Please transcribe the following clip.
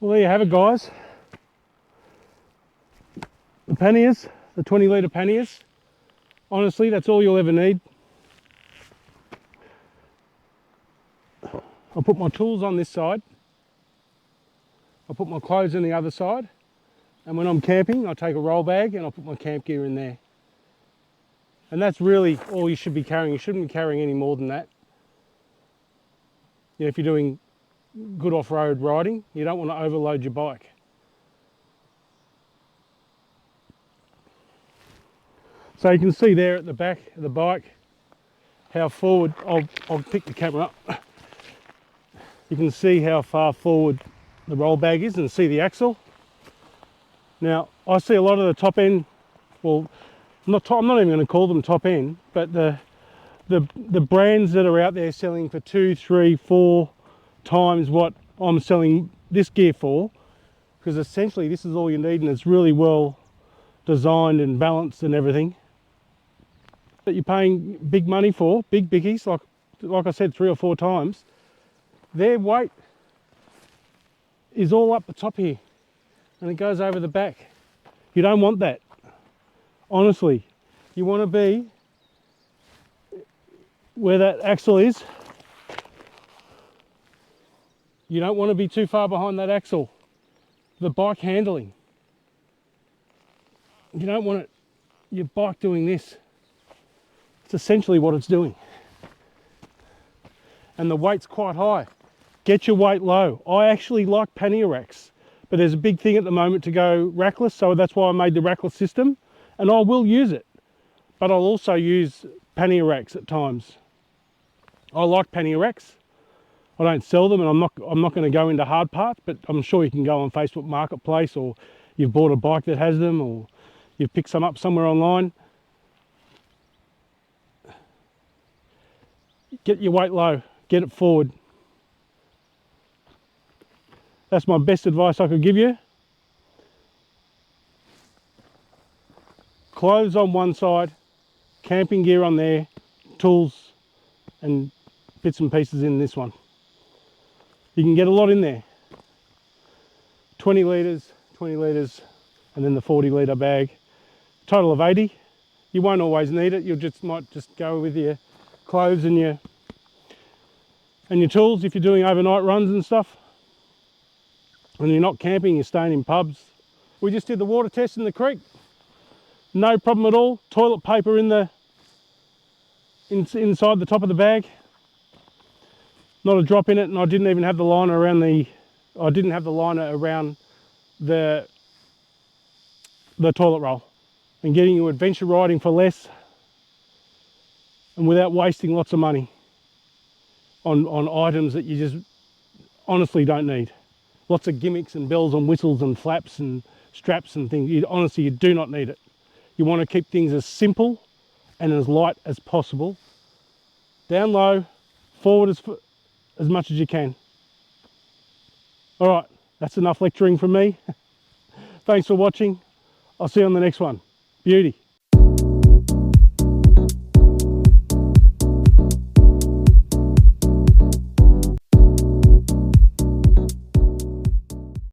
Well, there you have it, guys. The Panniers, the 20-litre Panniers. Honestly, that's all you'll ever need. I'll put my tools on this side. I'll put my clothes on the other side. And when I'm camping, I'll take a roll bag and I'll put my camp gear in there. And that's really all you should be carrying. You shouldn't be carrying any more than that. You know, if you're doing good off-road riding, you don't want to overload your bike. So you can see there at the back of the bike how forward, I'll pick the camera up. You can see how far forward the roll bag is and see the axle. Now, I see a lot of the top end, well, I'm not even going to call them top end, but the brands that are out there selling for 2, 3, 4 times what I'm selling this gear for, because essentially this is all you need and it's really well designed and balanced and everything. That you're paying big money for, big biggies, like I said 3 or 4 times, their weight is all up the top here and it goes over the back. You don't want that. Honestly, you want to be where that axle is. You don't want to be too far behind that axle. The bike handling. You don't want your bike doing this. It's essentially what it's doing. And the weight's quite high. Get your weight low. I actually like pannier racks, but there's a big thing at the moment to go rackless, so that's why I made the rackless system, and I will use it. But I'll also use pannier racks at times. I like pannier racks. I don't sell them, and I'm not going to go into hard parts, but I'm sure you can go on Facebook Marketplace, or you've bought a bike that has them, or you've picked some up somewhere online. Get your weight low, get it forward. That's my best advice I could give you. Clothes on one side, camping gear on there, tools and bits and pieces in this one. You can get a lot in there. 20 litres, and then the 40-litre bag. Total of 80. You won't always need it. You might just go with your clothes and your tools if you're doing overnight runs and stuff. When you're not camping, you're staying in pubs. We just did the water test in the creek. No problem at all. Toilet paper inside the top of the bag. Not a drop in it, and I didn't even have the liner around the toilet roll. And getting you adventure riding for less and without wasting lots of money on items that you just honestly don't need. Lots of gimmicks and bells and whistles and flaps and straps and things. Honestly, you do not need it. You want to keep things as simple and as light as possible. Down low, forward as much as you can. All right, that's enough lecturing from me. Thanks for watching. I'll see you on the next one. Beauty.